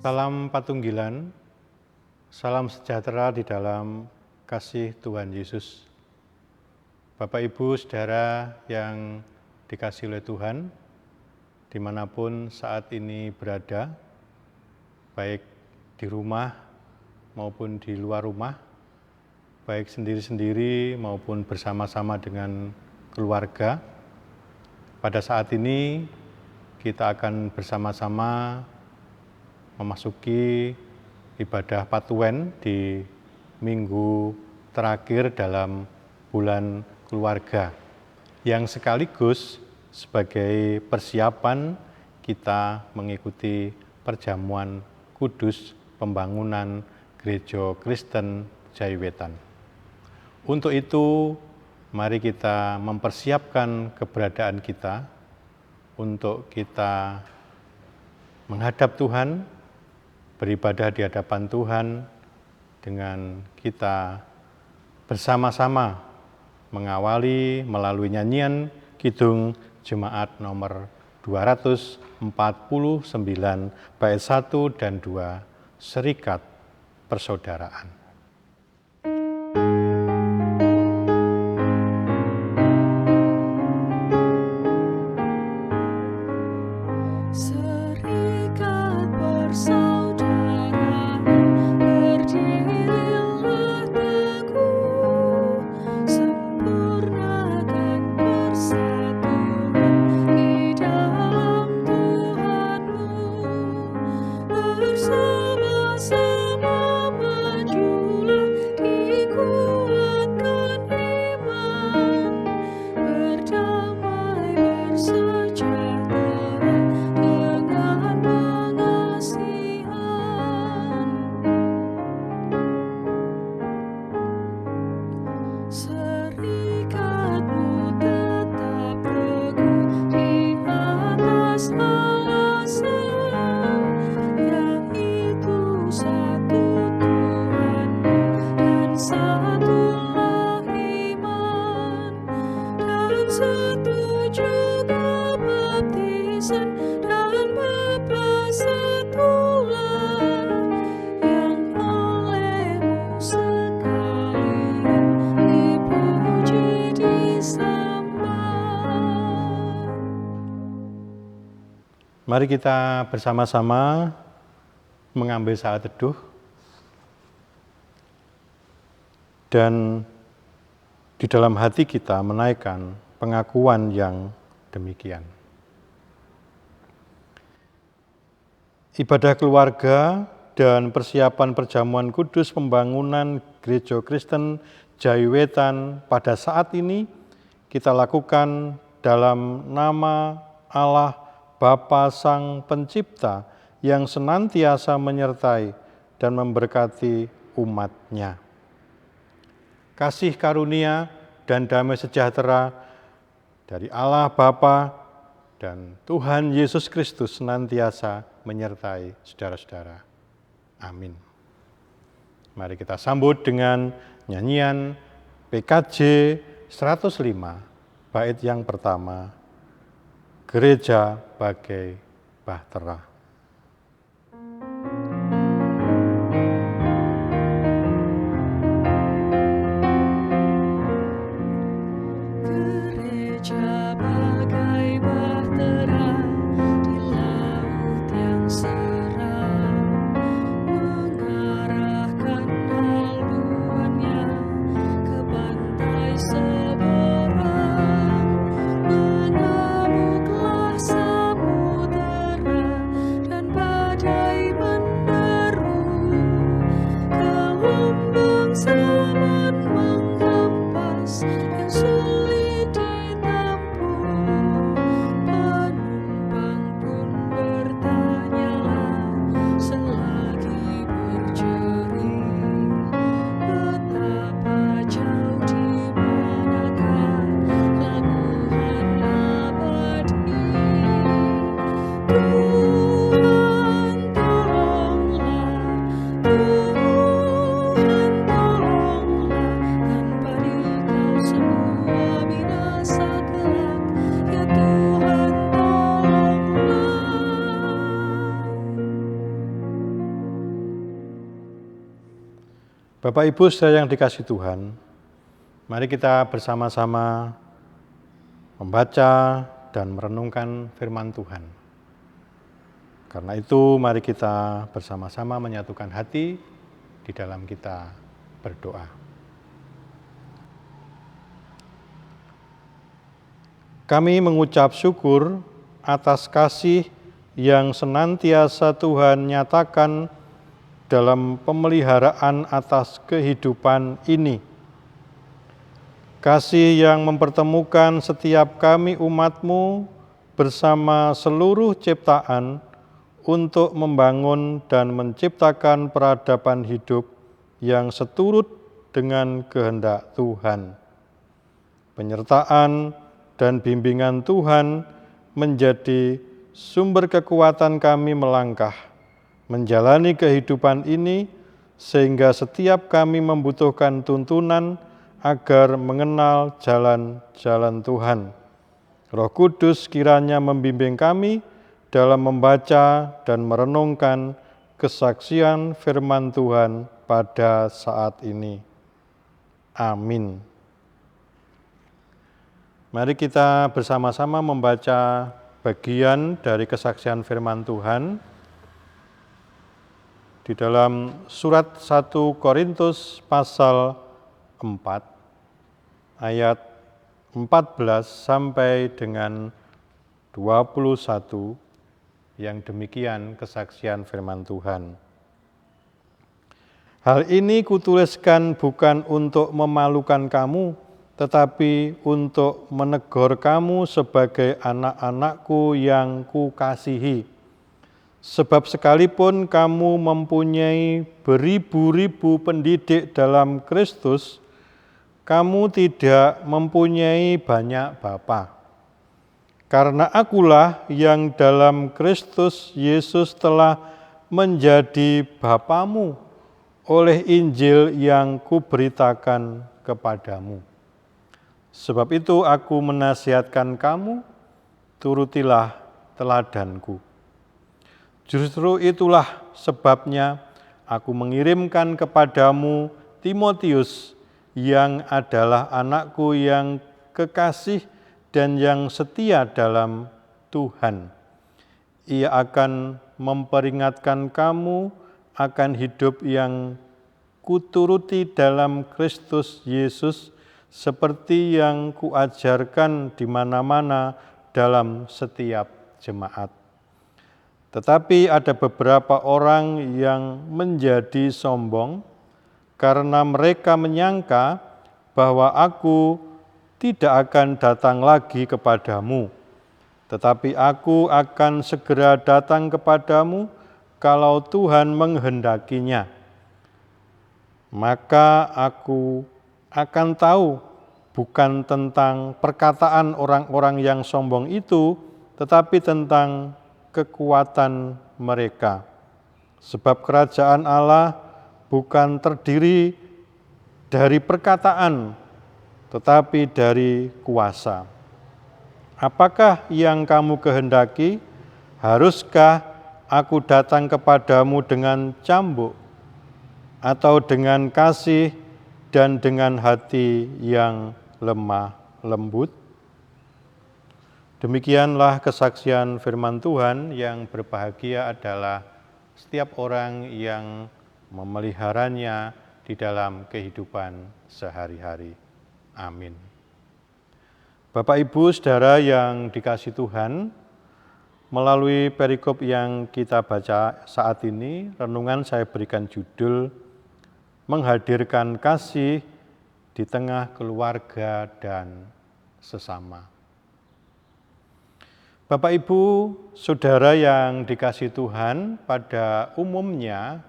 Salam Patunggilan, salam sejahtera di dalam kasih Tuhan Yesus. Bapak Ibu Saudara yang dikasihi oleh Tuhan, dimanapun saat ini berada, baik di rumah maupun di luar rumah, baik sendiri-sendiri maupun bersama-sama dengan keluarga. Pada saat ini kita akan bersama-sama memasuki ibadah Patuwen di minggu terakhir dalam bulan keluarga, yang sekaligus sebagai persiapan kita mengikuti perjamuan kudus pembangunan Gereja Kristen Jaiwetan. Untuk itu, mari kita mempersiapkan keberadaan kita untuk kita menghadap Tuhan, beribadah di hadapan Tuhan dengan kita bersama-sama mengawali melalui nyanyian Kidung Jemaat nomor 249 bait 1 dan 2, Serikat Persaudaraan. Mari kita bersama-sama mengambil saat teduh dan di dalam hati kita menaikkan pengakuan yang demikian. Ibadah keluarga dan persiapan perjamuan kudus pembangunan Gereja Kristen Jaiwetan pada saat ini kita lakukan dalam nama Allah Bapa Sang Pencipta yang senantiasa menyertai dan memberkati umat-Nya. Kasih karunia dan damai sejahtera dari Allah Bapa dan Tuhan Yesus Kristus senantiasa menyertai saudara-saudara. Amin. Mari kita sambut dengan nyanyian PKJ 105, bait yang pertama, Gereja bagai bahtera. Gereja bagai bahtera di laut yang seram, mengarahkan haluannya ke pantai seberang. Mengamuklah samudera dan badai menderu, gelombang zaman menghempas yang sulit ditempuh. Penumpang pun bertanyalah selagi berjerih, betapa jauh di manakah pelabuhan abadi. Tuhan tolonglah, Tuhan tolonglah, tanpa Dikau semua Bapak Ibu saudara yang dikasihi Tuhan, mari kita bersama-sama membaca dan merenungkan firman Tuhan. Karena itu mari kita bersama-sama menyatukan hati di dalam kita berdoa. Kami mengucap syukur atas kasih yang senantiasa Tuhan nyatakan dalam pemeliharaan atas kehidupan ini. Kasih yang mempertemukan setiap kami umat-Mu bersama seluruh ciptaan untuk membangun dan menciptakan peradaban hidup yang seturut dengan kehendak Tuhan. Penyertaan dan bimbingan Tuhan menjadi sumber kekuatan kami melangkah, menjalani kehidupan ini, sehingga setiap kami membutuhkan tuntunan agar mengenal jalan-jalan Tuhan. Roh Kudus kiranya membimbing kami dalam membaca dan merenungkan kesaksian firman Tuhan pada saat ini. Amin. Mari kita bersama-sama membaca bagian dari kesaksian firman Tuhan di dalam surat 1 Korintus pasal 4 ayat 14 sampai dengan 21 yang demikian kesaksian firman Tuhan. Hal ini kutuliskan bukan untuk memalukan kamu, tetapi untuk menegur kamu sebagai anak-anakku yang kukasihi. Sebab sekalipun kamu mempunyai beribu-ribu pendidik dalam Kristus, kamu tidak mempunyai banyak bapa. Karena akulah yang dalam Kristus Yesus telah menjadi bapamu oleh Injil yang kuberitakan kepadamu. Sebab itu aku menasihatkan kamu, turutilah teladanku. Justru itulah sebabnya aku mengirimkan kepadamu Timotius yang adalah anakku yang kekasih dan yang setia dalam Tuhan. Ia akan memperingatkan kamu akan hidup yang kuturuti dalam Kristus Yesus, seperti yang kuajarkan di mana-mana dalam setiap jemaat. Tetapi ada beberapa orang yang menjadi sombong karena mereka menyangka bahwa aku tidak akan datang lagi kepadamu. Tetapi aku akan segera datang kepadamu kalau Tuhan menghendakinya. Maka aku akan tahu bukan tentang perkataan orang-orang yang sombong itu, tetapi tentang kekuatan mereka. Sebab kerajaan Allah bukan terdiri dari perkataan, tetapi dari kuasa. Apakah yang kamu kehendaki? Haruskah aku datang kepadamu dengan cambuk, atau dengan kasih dan dengan hati yang lemah lembut? Demikianlah kesaksian firman Tuhan. Yang berbahagia adalah setiap orang yang memeliharanya di dalam kehidupan sehari-hari. Amin. Bapak, Ibu, Saudara yang dikasihi Tuhan, melalui perikop yang kita baca saat ini, renungan saya berikan judul menghadirkan kasih di tengah keluarga dan sesama. Bapak, Ibu, Saudara yang dikasihi Tuhan, pada umumnya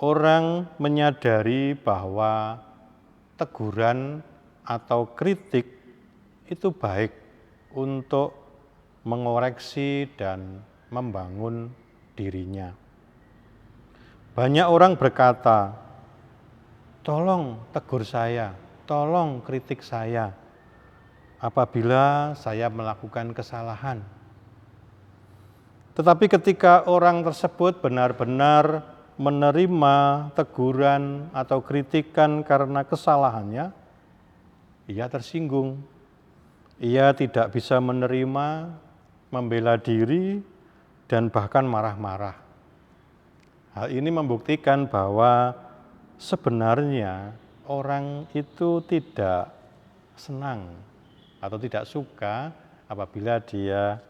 orang menyadari bahwa teguran atau kritik itu baik untuk mengoreksi dan membangun dirinya. Banyak orang berkata, tolong tegur saya, tolong kritik saya apabila saya melakukan kesalahan. Tetapi ketika orang tersebut benar-benar menerima teguran atau kritikan karena kesalahannya, ia tersinggung. Ia tidak bisa menerima, membela diri, dan bahkan marah-marah. Hal ini membuktikan bahwa sebenarnya orang itu tidak senang atau tidak suka apabila dia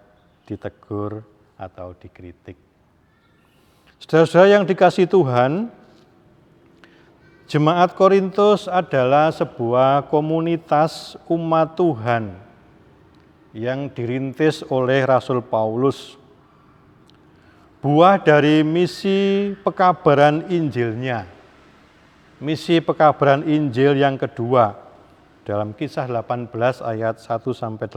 ditegur atau dikritik. Saudara-saudara yang dikasihi Tuhan, Jemaat Korintus adalah sebuah komunitas umat Tuhan yang dirintis oleh Rasul Paulus. Buah dari misi pekabaran Injilnya, misi pekabaran Injil yang kedua, dalam Kisah 18 ayat 1-18.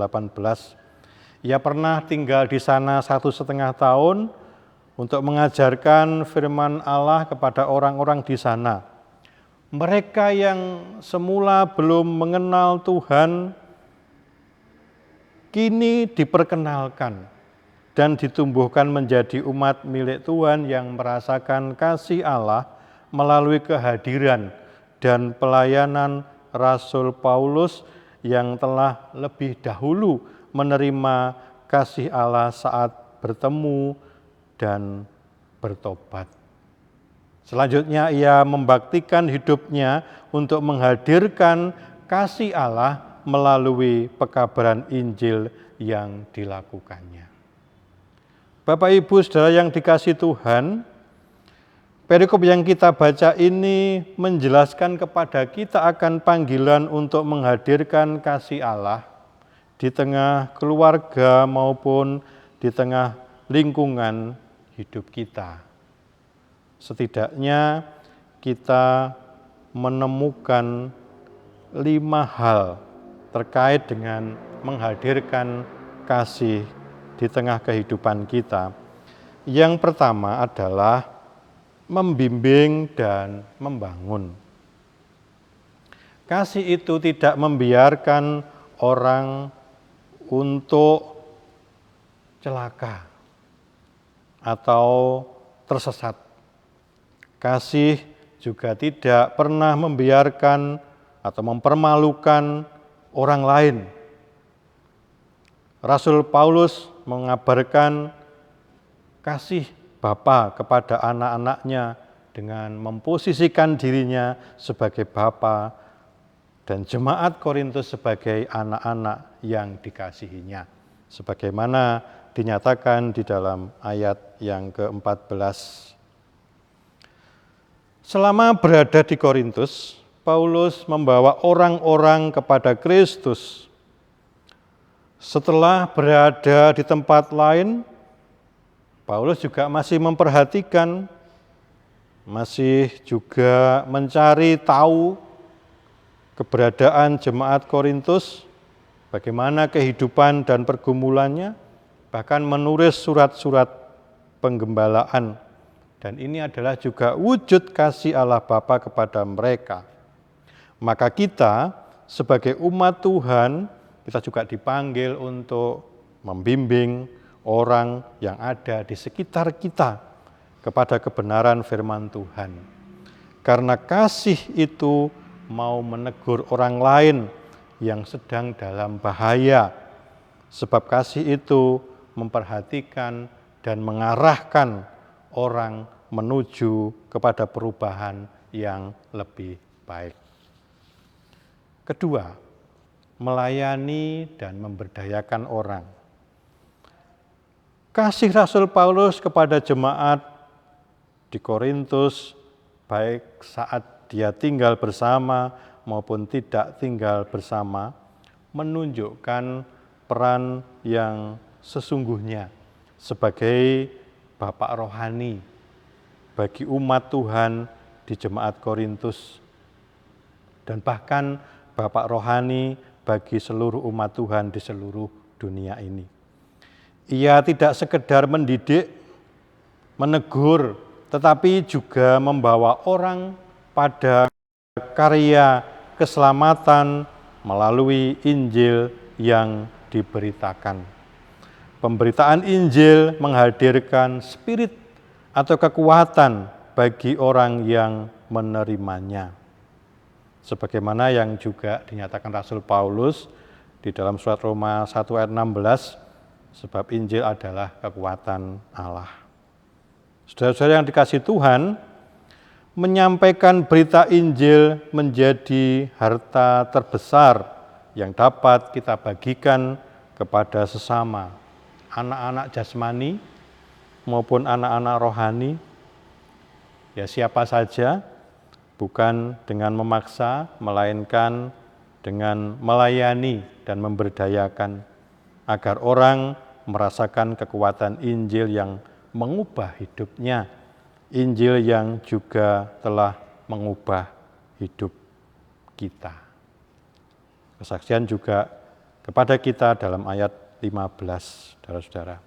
Ia pernah tinggal di sana 1,5 tahun untuk mengajarkan firman Allah kepada orang-orang di sana. Mereka yang semula belum mengenal Tuhan, kini diperkenalkan dan ditumbuhkan menjadi umat milik Tuhan yang merasakan kasih Allah melalui kehadiran dan pelayanan Rasul Paulus yang telah lebih dahulu menerima kasih Allah saat bertemu dan bertobat. Selanjutnya ia membaktikan hidupnya untuk menghadirkan kasih Allah melalui pekabaran Injil yang dilakukannya. Bapak Ibu Saudara yang dikasihi Tuhan, perikop yang kita baca ini menjelaskan kepada kita akan panggilan untuk menghadirkan kasih Allah di tengah keluarga maupun di tengah lingkungan hidup kita. Setidaknya kita menemukan 5 hal terkait dengan menghadirkan kasih di tengah kehidupan kita. Yang pertama adalah membimbing dan membangun. Kasih itu tidak membiarkan orang untuk celaka atau tersesat. Kasih juga tidak pernah membiarkan atau mempermalukan orang lain. Rasul Paulus mengabarkan kasih Bapa kepada anak-anaknya dengan memposisikan dirinya sebagai Bapa dan jemaat Korintus sebagai anak-anak yang dikasihinya. Sebagaimana dinyatakan di dalam ayat yang ke-14. Selama berada di Korintus, Paulus membawa orang-orang kepada Kristus. Setelah berada di tempat lain, Paulus juga masih memperhatikan, masih juga mencari tahu keberadaan jemaat Korintus, bagaimana kehidupan dan pergumulannya, bahkan menulis surat-surat penggembalaan. Dan ini adalah juga wujud kasih Allah Bapa kepada mereka. Maka kita sebagai umat Tuhan, kita juga dipanggil untuk membimbing orang yang ada di sekitar kita kepada kebenaran firman Tuhan. Karena kasih itu mau menegur orang lain yang sedang dalam bahaya. Sebab kasih itu memperhatikan dan mengarahkan orang menuju kepada perubahan yang lebih baik. Kedua, melayani dan memberdayakan orang. Kasih Rasul Paulus kepada jemaat di Korintus, baik saat dia tinggal bersama maupun tidak tinggal bersama, menunjukkan peran yang sesungguhnya sebagai Bapak rohani bagi umat Tuhan di jemaat Korintus dan bahkan Bapak rohani bagi seluruh umat Tuhan di seluruh dunia ini. Ia tidak sekedar mendidik, menegur, tetapi juga membawa orang pada karya keselamatan melalui Injil yang diberitakan. Pemberitaan Injil menghadirkan spirit atau kekuatan bagi orang yang menerimanya. Sebagaimana yang juga dinyatakan Rasul Paulus di dalam surat Roma 1 ayat 16, sebab Injil adalah kekuatan Allah. Saudara-saudara yang dikasihi Tuhan, menyampaikan berita Injil menjadi harta terbesar yang dapat kita bagikan kepada sesama, anak-anak jasmani maupun anak-anak rohani, ya siapa saja, bukan dengan memaksa, melainkan dengan melayani dan memberdayakan agar orang merasakan kekuatan Injil yang mengubah hidupnya, Injil yang juga telah mengubah hidup kita. Kesaksian juga kepada kita dalam ayat 15, saudara-saudara.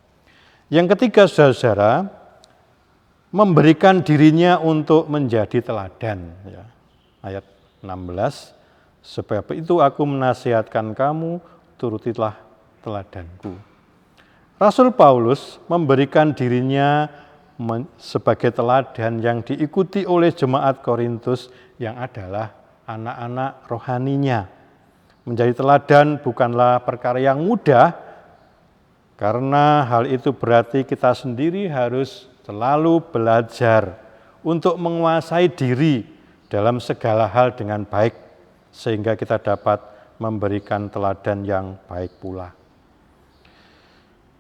Yang ketiga, saudara-saudara, memberikan dirinya untuk menjadi teladan. Ya. Ayat 16, sebab itu aku menasihatkan kamu, turutilah teladanku. Rasul Paulus memberikan dirinya sebagai teladan yang diikuti oleh jemaat Korintus yang adalah anak-anak rohaninya. Menjadi teladan bukanlah perkara yang mudah, karena hal itu berarti kita sendiri harus selalu belajar untuk menguasai diri dalam segala hal dengan baik, sehingga kita dapat memberikan teladan yang baik pula.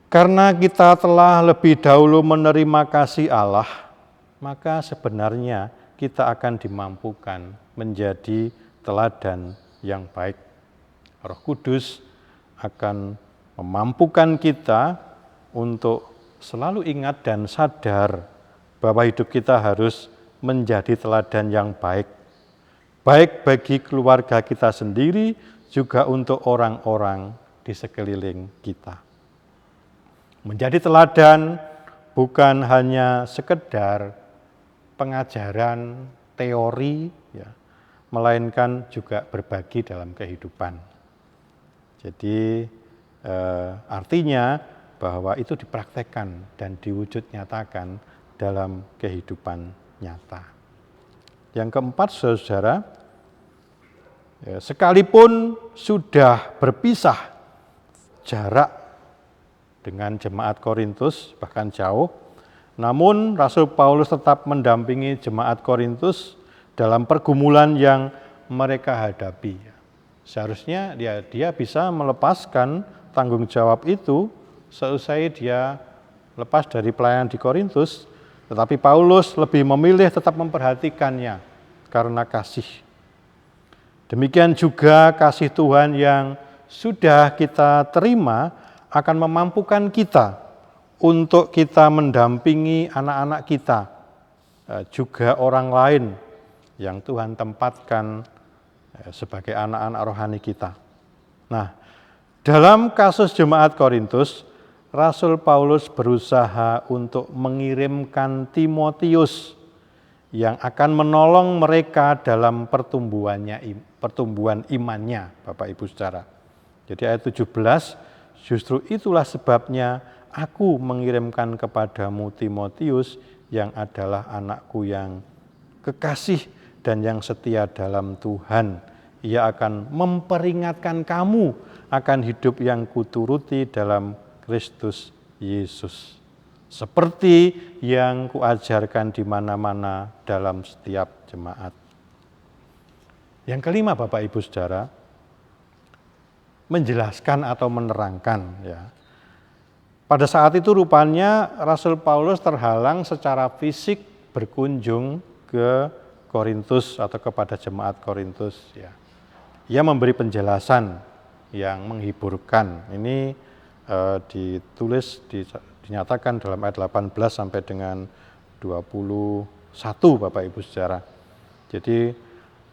Karena kita telah lebih dahulu menerima kasih Allah, maka sebenarnya kita akan dimampukan menjadi teladan yang baik. Roh Kudus akan memampukan kita untuk selalu ingat dan sadar bahwa hidup kita harus menjadi teladan yang baik. Baik bagi keluarga kita sendiri, juga untuk orang-orang di sekeliling kita. Menjadi teladan bukan hanya sekedar pengajaran teori, ya, melainkan juga berbagi dalam kehidupan. Jadi artinya bahwa itu dipraktekkan dan diwujud nyatakan dalam kehidupan nyata. Yang keempat, saudara, sekalipun sudah berpisah jarak dengan jemaat Korintus, bahkan jauh, namun Rasul Paulus tetap mendampingi jemaat Korintus dalam pergumulan yang mereka hadapi. Seharusnya dia bisa melepaskan tanggung jawab itu seusai dia lepas dari pelayanan di Korintus, tetapi Paulus lebih memilih tetap memperhatikannya karena kasih. Demikian juga kasih Tuhan yang sudah kita terima akan memampukan kita untuk kita mendampingi anak-anak kita, juga orang lain yang Tuhan tempatkan sebagai anak-anak rohani kita. Nah, dalam kasus jemaat Korintus, Rasul Paulus berusaha untuk mengirimkan Timotius yang akan menolong mereka dalam pertumbuhan imannya, Bapak Ibu Saudara. Jadi ayat 17, justru itulah sebabnya aku mengirimkan kepadamu Timotius yang adalah anakku yang kekasih dan yang setia dalam Tuhan. Ia akan memperingatkan kamu akan hidup yang kuturuti dalam Kristus Yesus, seperti yang kuajarkan di mana-mana dalam setiap jemaat. Yang kelima, Bapak Ibu Saudara, menjelaskan atau menerangkan, ya. Pada saat itu rupanya Rasul Paulus terhalang secara fisik berkunjung ke Korintus atau kepada jemaat Korintus, ya. Ia memberi penjelasan yang menghiburkan. Ini dinyatakan dalam ayat 18 sampai dengan 21, Bapak Ibu Saudara. Jadi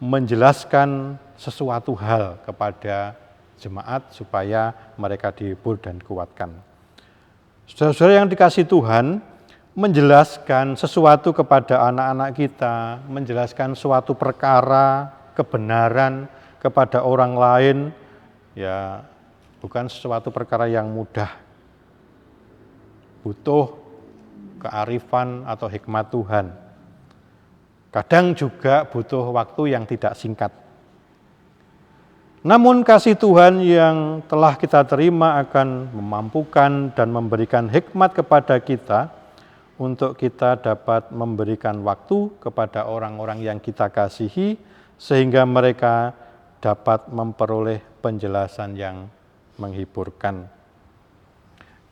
menjelaskan sesuatu hal kepada jemaat supaya mereka dihibur dan kuatkan. Saudara-saudara yang dikasihi Tuhan, menjelaskan sesuatu kepada anak-anak kita, menjelaskan suatu perkara, kebenaran kepada orang lain, ya bukan sesuatu perkara yang mudah. Butuh kearifan atau hikmat Tuhan. Kadang juga butuh waktu yang tidak singkat. Namun kasih Tuhan yang telah kita terima akan memampukan dan memberikan hikmat kepada kita untuk kita dapat memberikan waktu kepada orang-orang yang kita kasihi sehingga mereka dapat memperoleh penjelasan yang menghiburkan.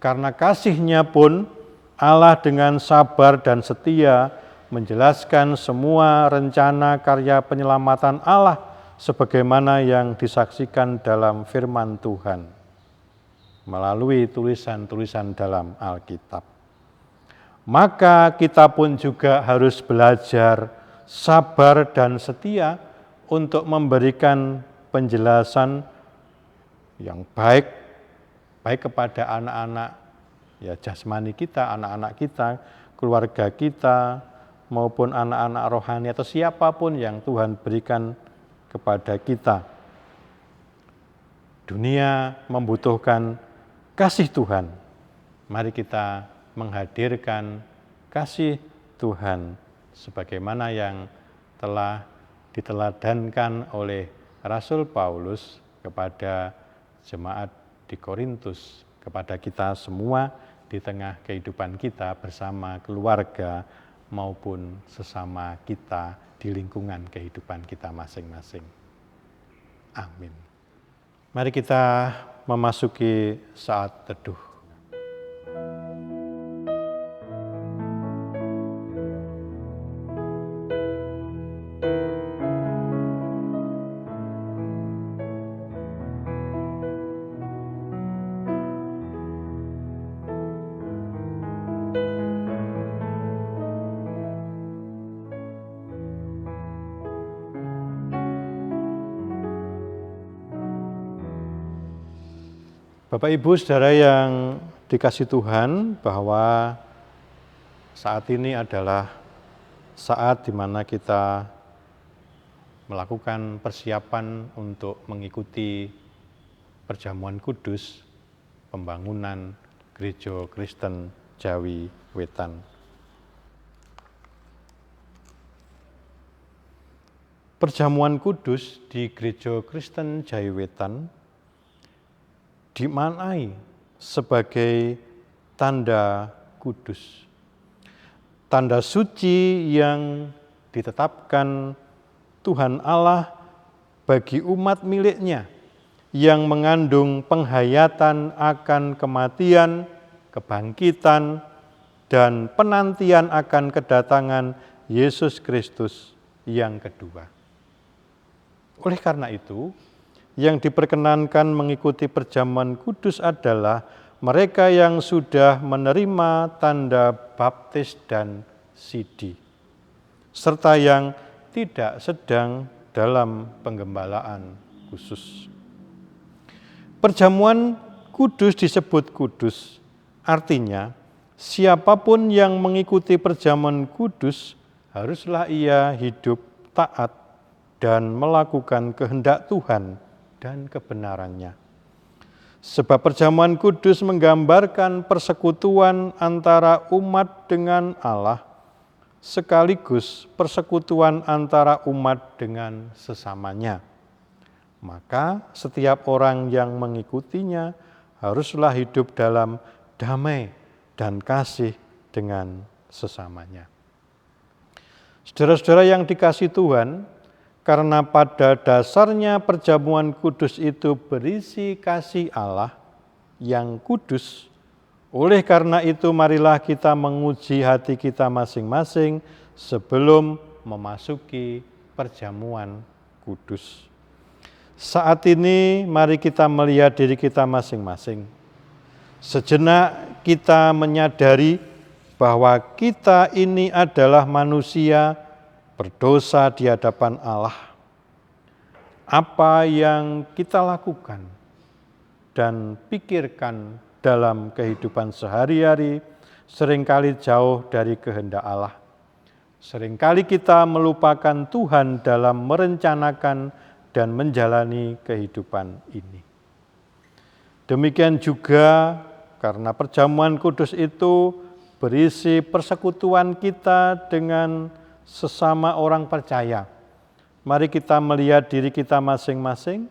Karena kasih-Nya pun Allah dengan sabar dan setia menjelaskan semua rencana karya penyelamatan Allah sebagaimana yang disaksikan dalam firman Tuhan melalui tulisan-tulisan dalam Alkitab. Maka kita pun juga harus belajar sabar dan setia untuk memberikan penjelasan yang baik kepada anak-anak ya jasmani kita, anak-anak kita, keluarga kita, maupun anak-anak rohani atau siapapun yang Tuhan berikan kepada kita. Dunia membutuhkan kasih Tuhan. Mari kita menghadirkan kasih Tuhan sebagaimana yang telah diteladankan oleh Rasul Paulus kepada jemaat di Korintus, kepada kita semua di tengah kehidupan kita bersama keluarga maupun sesama kita di lingkungan kehidupan kita masing-masing. Amin. Mari kita memasuki saat teduh. Bapak Ibu Saudara yang dikasih Tuhan, bahwa saat ini adalah saat di mana kita melakukan persiapan untuk mengikuti perjamuan kudus pembangunan Gereja Kristen Jawi Wetan. Perjamuan kudus di Gereja Kristen Jawi Wetan dimaknai sebagai tanda kudus, tanda suci yang ditetapkan Tuhan Allah bagi umat miliknya yang mengandung penghayatan akan kematian, kebangkitan, dan penantian akan kedatangan Yesus Kristus yang kedua. Oleh karena itu, yang diperkenankan mengikuti perjamuan kudus adalah mereka yang sudah menerima tanda baptis dan sidi, serta yang tidak sedang dalam penggembalaan khusus. Perjamuan kudus disebut kudus, artinya siapapun yang mengikuti perjamuan kudus haruslah ia hidup taat dan melakukan kehendak Tuhan dan kebenarannya. Sebab perjamuan kudus menggambarkan persekutuan antara umat dengan Allah, sekaligus persekutuan antara umat dengan sesamanya. Maka setiap orang yang mengikutinya haruslah hidup dalam damai dan kasih dengan sesamanya. Saudara-saudara yang dikasihi Tuhan, karena pada dasarnya perjamuan kudus itu berisi kasih Allah yang kudus, oleh karena itu marilah kita menguji hati kita masing-masing sebelum memasuki perjamuan kudus. Saat ini mari kita melihat diri kita masing-masing. Sejenak kita menyadari bahwa kita ini adalah manusia berdosa di hadapan Allah. Apa yang kita lakukan dan pikirkan dalam kehidupan sehari-hari seringkali jauh dari kehendak Allah. Seringkali kita melupakan Tuhan dalam merencanakan dan menjalani kehidupan ini. Demikian juga karena perjamuan kudus itu berisi persekutuan kita dengan sesama orang percaya. Mari kita melihat diri kita masing-masing.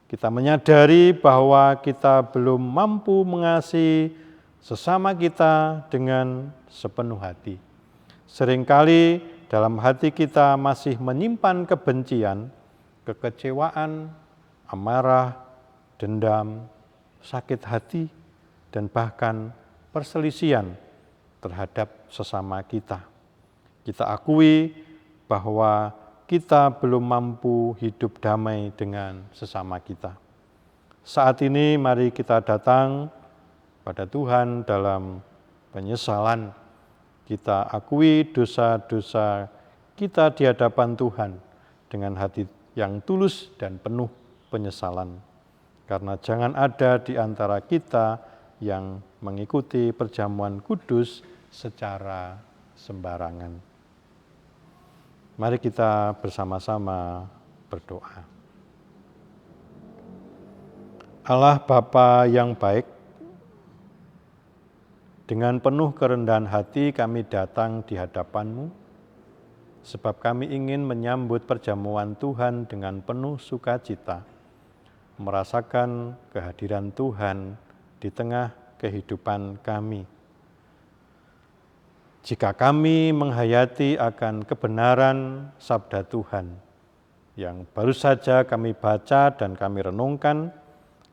Kita menyadari bahwa kita belum mampu mengasihi sesama kita dengan sepenuh hati. Seringkali dalam hati kita masih menyimpan kebencian, kekecewaan, amarah, dendam, sakit hati, dan bahkan perselisihan terhadap sesama kita. Kita akui bahwa kita belum mampu hidup damai dengan sesama kita. Saat ini mari kita datang pada Tuhan dalam penyesalan. Kita akui dosa-dosa kita di hadapan Tuhan dengan hati yang tulus dan penuh penyesalan. Karena jangan ada di antara kita yang mengikuti perjamuan kudus secara sembarangan. Mari kita bersama-sama berdoa. Allah Bapa yang baik, dengan penuh kerendahan hati kami datang di hadapan-Mu, sebab kami ingin menyambut perjamuan Tuhan dengan penuh sukacita, merasakan kehadiran Tuhan di tengah kehidupan kami. Jika kami menghayati akan kebenaran sabda Tuhan yang baru saja kami baca dan kami renungkan,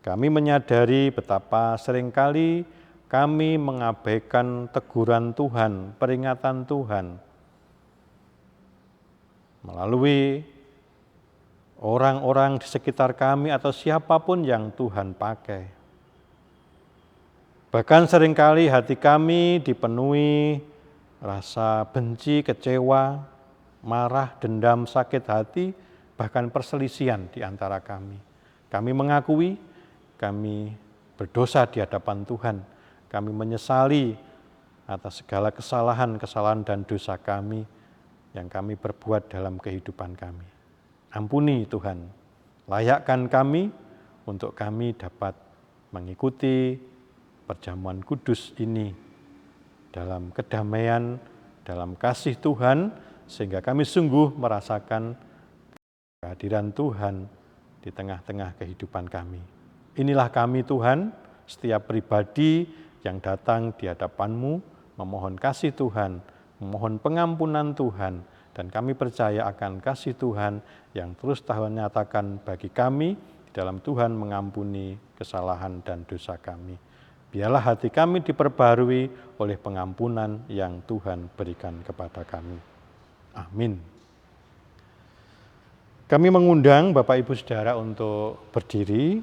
kami menyadari betapa seringkali kami mengabaikan teguran Tuhan, peringatan Tuhan melalui orang-orang di sekitar kami atau siapapun yang Tuhan pakai. Bahkan seringkali hati kami dipenuhi rasa benci, kecewa, marah, dendam, sakit hati, bahkan perselisihan di antara kami. Kami mengakui kami berdosa di hadapan Tuhan. Kami menyesali atas segala kesalahan dan dosa kami yang kami perbuat dalam kehidupan kami. Ampuni Tuhan, layakkan kami untuk kami dapat mengikuti perjamuan kudus ini dalam kedamaian, dalam kasih Tuhan, sehingga kami sungguh merasakan kehadiran Tuhan di tengah-tengah kehidupan kami. Inilah kami Tuhan, setiap pribadi yang datang di hadapan-Mu, memohon kasih Tuhan, memohon pengampunan Tuhan, dan kami percaya akan kasih Tuhan yang terus nyatakan bagi kami, di dalam Tuhan mengampuni kesalahan dan dosa kami. Biarlah hati kami diperbarui oleh pengampunan yang Tuhan berikan kepada kami. Amin. Kami mengundang Bapak Ibu Saudara untuk berdiri.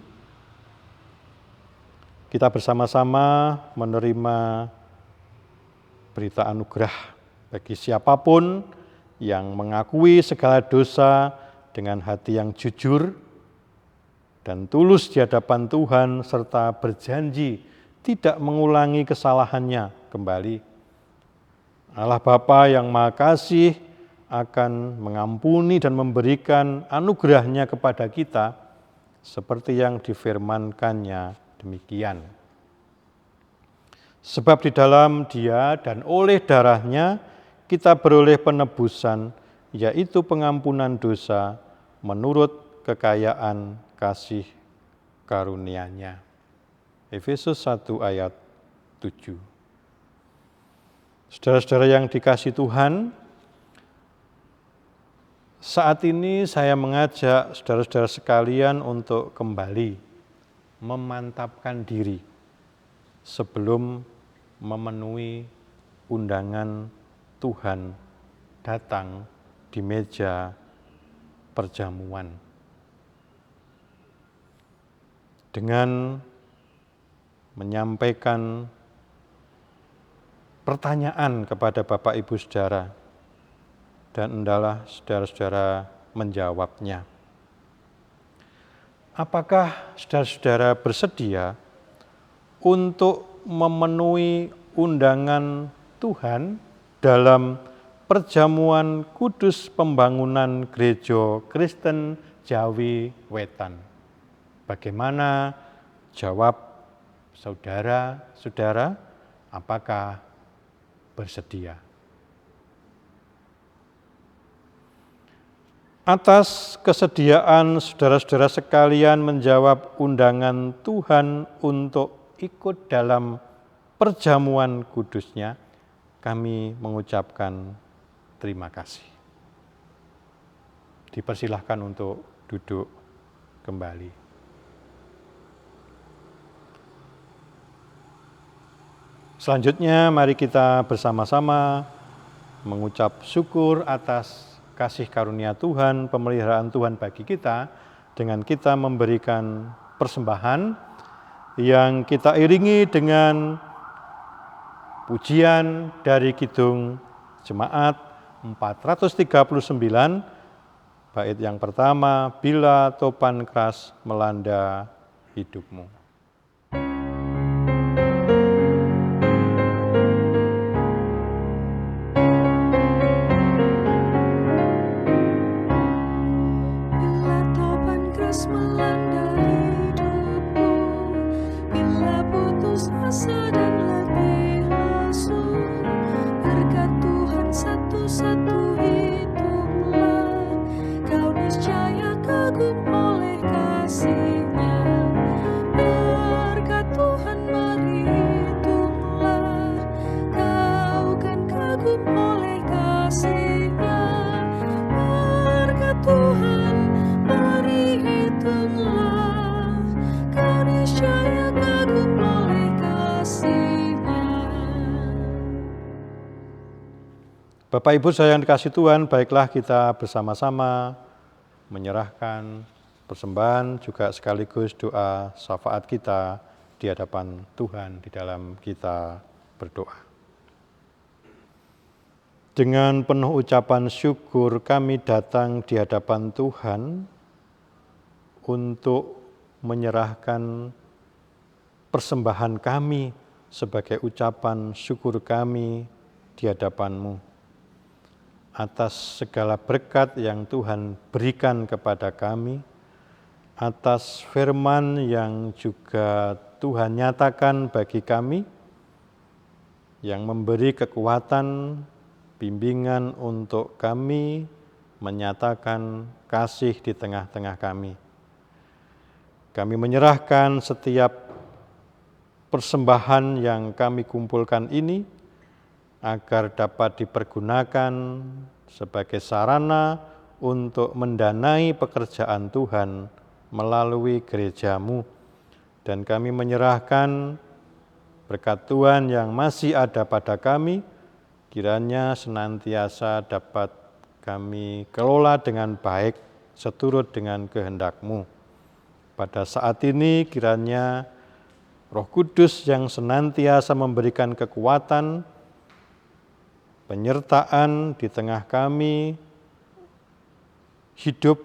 Kita bersama-sama menerima berita anugerah bagi siapapun yang mengakui segala dosa dengan hati yang jujur dan tulus di hadapan Tuhan serta berjanji tidak mengulangi kesalahannya kembali. Allah Bapa yang Maha Kasih akan mengampuni dan memberikan anugerahnya kepada kita seperti yang difirmankannya demikian. Sebab di dalam Dia dan oleh darahnya kita beroleh penebusan, yaitu pengampunan dosa menurut kekayaan kasih karunia-Nya. Efesus 1 ayat 7. Saudara-saudara yang dikasihi Tuhan, saat ini saya mengajak saudara-saudara sekalian untuk kembali memantapkan diri sebelum memenuhi undangan Tuhan datang di meja perjamuan. Dengan menyampaikan pertanyaan kepada Bapak Ibu Saudara, dan hendaklah saudara-saudara menjawabnya. Apakah saudara-saudara bersedia untuk memenuhi undangan Tuhan dalam perjamuan kudus pembangunan Gereja Kristen Jawi Wetan? Bagaimana jawab saudara-saudara, apakah bersedia? atas kesediaan saudara-saudara sekalian menjawab undangan Tuhan untuk ikut dalam perjamuan kudusnya, kami mengucapkan terima kasih. Dipersilahkan untuk duduk kembali. Selanjutnya mari kita bersama-sama mengucap syukur atas kasih karunia Tuhan, pemeliharaan Tuhan bagi kita, dengan kita memberikan persembahan yang kita iringi dengan pujian dari Kidung Jemaat 439, bait yang pertama, bila topan keras melanda hidupmu. Bila topan keras melanda hidupmu, bila putus asa dan letih lesu, berkat Tuhan satu-satu hitunglah, kau niscaya kagum oleh kasih-Nya. Berkat Tuhan mari hitunglah, kau kan kagum oleh kasih-Nya. Berkat Tuhan mari hitunglah, kau niscaya kagum oleh kasih-Nya. Bapak Ibu saya yang dikasih Tuhan, baiklah kita bersama-sama menyerahkan persembahan juga sekaligus doa syafaat kita di hadapan Tuhan di dalam kita berdoa. Dengan penuh ucapan syukur kami datang di hadapan Tuhan untuk menyerahkan persembahan kami sebagai ucapan syukur kami di hadapan-Mu atas segala berkat yang Tuhan berikan kepada kami, atas firman yang juga Tuhan nyatakan bagi kami, yang memberi kekuatan, bimbingan untuk kami menyatakan kasih di tengah-tengah kami. Kami menyerahkan setiap persembahan yang kami kumpulkan ini agar dapat dipergunakan sebagai sarana untuk mendanai pekerjaan Tuhan melalui gereja-Mu. Dan kami menyerahkan berkat Tuhan yang masih ada pada kami, kiranya senantiasa dapat kami kelola dengan baik seturut dengan kehendak-Mu. Pada saat ini kiranya Roh Kudus yang senantiasa memberikan kekuatan, penyertaan di tengah kami, hidup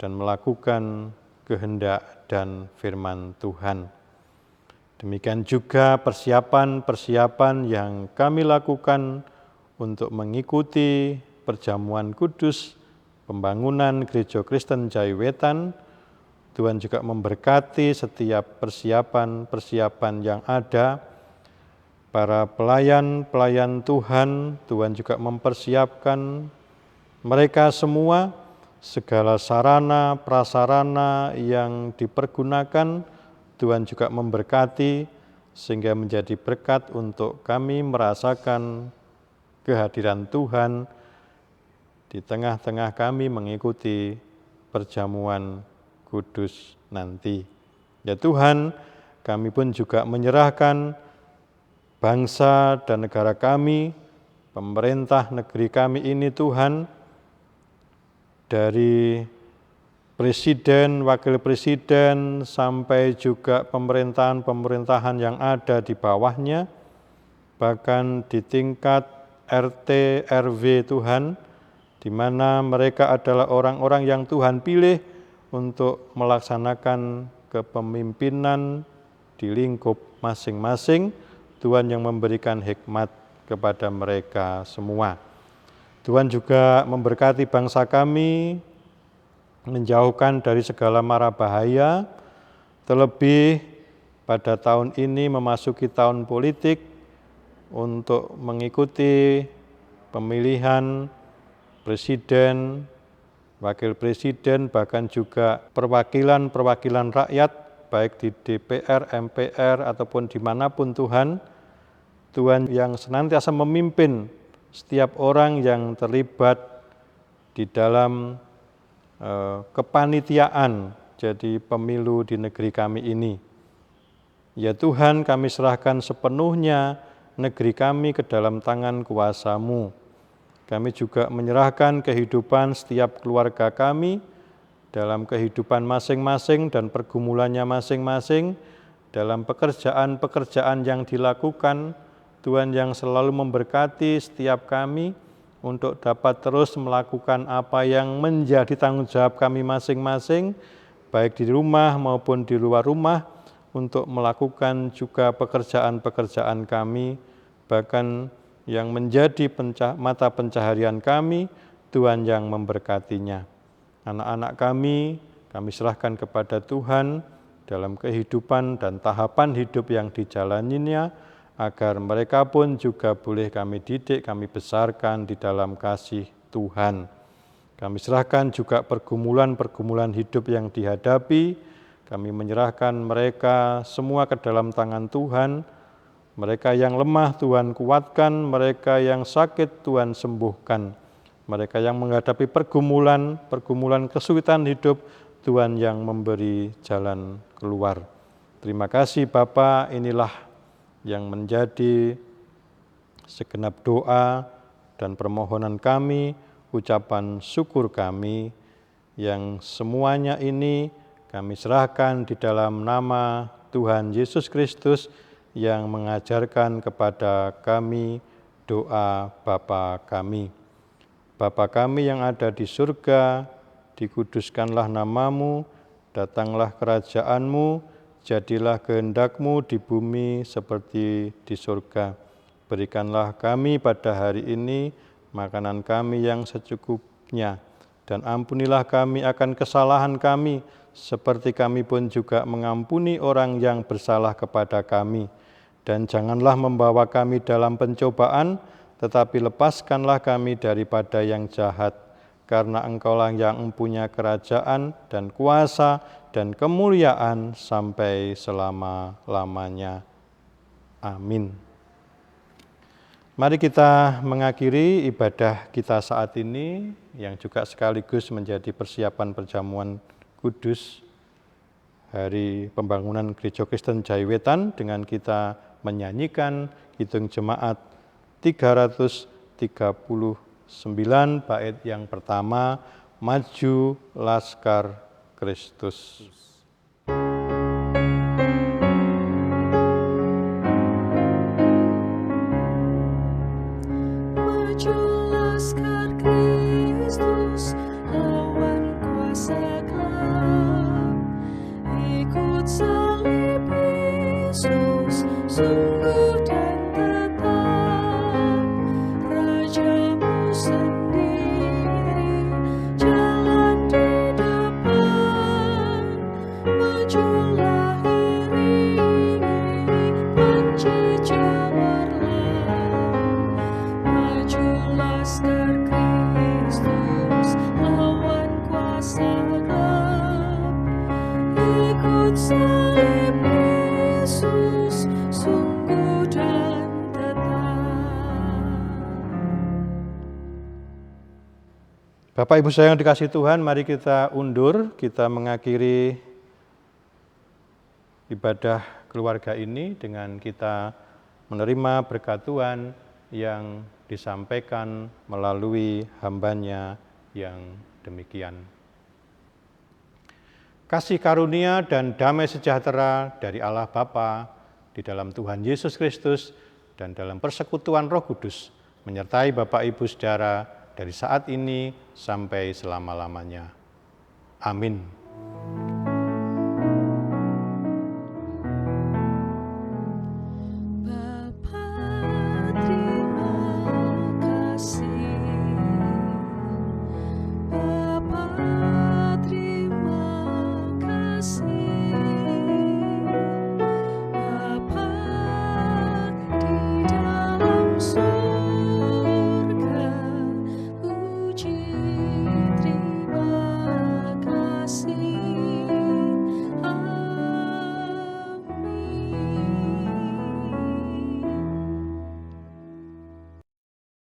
dan melakukan kehendak dan firman Tuhan. Demikian juga persiapan-persiapan yang kami lakukan untuk mengikuti perjamuan kudus pembangunan Gereja Kristen Jaiwetan. Tuhan juga memberkati setiap persiapan-persiapan yang ada. Para pelayan-pelayan Tuhan, Tuhan juga mempersiapkan mereka semua, segala sarana, prasarana yang dipergunakan, Tuhan juga memberkati, sehingga menjadi berkat untuk kami merasakan kehadiran Tuhan di tengah-tengah kami mengikuti perjamuan kudus nanti. Ya Tuhan, kami pun juga menyerahkan bangsa dan negara kami, pemerintah negeri kami ini Tuhan, dari presiden, wakil presiden, sampai juga pemerintahan-pemerintahan yang ada di bawahnya, bahkan di tingkat RT, RW Tuhan, di mana mereka adalah orang-orang yang Tuhan pilih untuk melaksanakan kepemimpinan di lingkup masing-masing. Tuhan yang memberikan hikmat kepada mereka semua. Tuhan juga memberkati bangsa kami, menjauhkan dari segala mara bahaya, terlebih pada tahun ini memasuki tahun politik untuk mengikuti pemilihan presiden wakil presiden, bahkan juga perwakilan-perwakilan rakyat, baik di DPR, MPR, ataupun dimanapun Tuhan. Tuhan yang senantiasa memimpin setiap orang yang terlibat di dalam kepanitiaan jadi pemilu di negeri kami ini. Ya Tuhan, kami serahkan sepenuhnya negeri kami ke dalam tangan kuasa-Mu. Kami juga menyerahkan kehidupan setiap keluarga kami dalam kehidupan masing-masing dan pergumulannya masing-masing, dalam pekerjaan-pekerjaan yang dilakukan. Tuhan yang selalu memberkati setiap kami untuk dapat terus melakukan apa yang menjadi tanggung jawab kami masing-masing, baik di rumah maupun di luar rumah, untuk melakukan juga pekerjaan-pekerjaan kami, bahkan yang menjadi mata pencaharian kami, Tuhan yang memberkatinya. Anak-anak kami serahkan kepada Tuhan dalam kehidupan dan tahapan hidup yang dijalaninya, agar mereka pun juga boleh kami didik, kami besarkan di dalam kasih Tuhan. Kami serahkan juga pergumulan-pergumulan hidup yang dihadapi, kami menyerahkan mereka semua ke dalam tangan Tuhan. Mereka yang lemah Tuhan kuatkan, mereka yang sakit Tuhan sembuhkan. Mereka yang menghadapi pergumulan kesulitan hidup, Tuhan yang memberi jalan keluar. Terima kasih Bapa, inilah yang menjadi segenap doa dan permohonan kami, ucapan syukur kami, yang semuanya ini kami serahkan di dalam nama Tuhan Yesus Kristus yang mengajarkan kepada kami doa Bapa kami. Bapa kami yang ada di surga, dikuduskanlah namamu, datanglah kerajaan-Mu, jadilah kehendak-Mu di bumi seperti di surga. Berikanlah kami pada hari ini makanan kami yang secukupnya, dan ampunilah kami akan kesalahan kami, seperti kami pun juga mengampuni orang yang bersalah kepada kami. Dan janganlah membawa kami dalam pencobaan, tetapi lepaskanlah kami daripada yang jahat, karena Engkaulah yang mempunyai kerajaan dan kuasa dan kemuliaan sampai selama-lamanya. Amin. Mari kita mengakhiri ibadah kita saat ini, yang juga sekaligus menjadi persiapan perjamuan kudus Hari Pembangunan Gereja Kristen Jaiwetan, dengan kita menyanyikan Kidung Jemaat 339 bait yang pertama, Maju Laskar Kristus. Maju laskar Kristus, lawan kuasa gelap. Ikut salib Yesus, sungguh dan tetap. Rajamu sendiri jalan di depan. Majulah iringi panji cemerlang. Maju laskar Kristus, lawan kuasa gelap. Ikut salib Yesus, sungguh dan tetap. Bapak Ibu sayang dikasih Tuhan, mari kita undur, kita mengakhiri ibadah keluarga ini dengan kita menerima berkat Tuhan yang disampaikan melalui hambanya yang demikian. Kasih karunia dan damai sejahtera dari Allah Bapa, di dalam Tuhan Yesus Kristus, dan dalam persekutuan Roh Kudus, menyertai Bapak Ibu Saudara dari saat ini sampai selama-lamanya. Amin.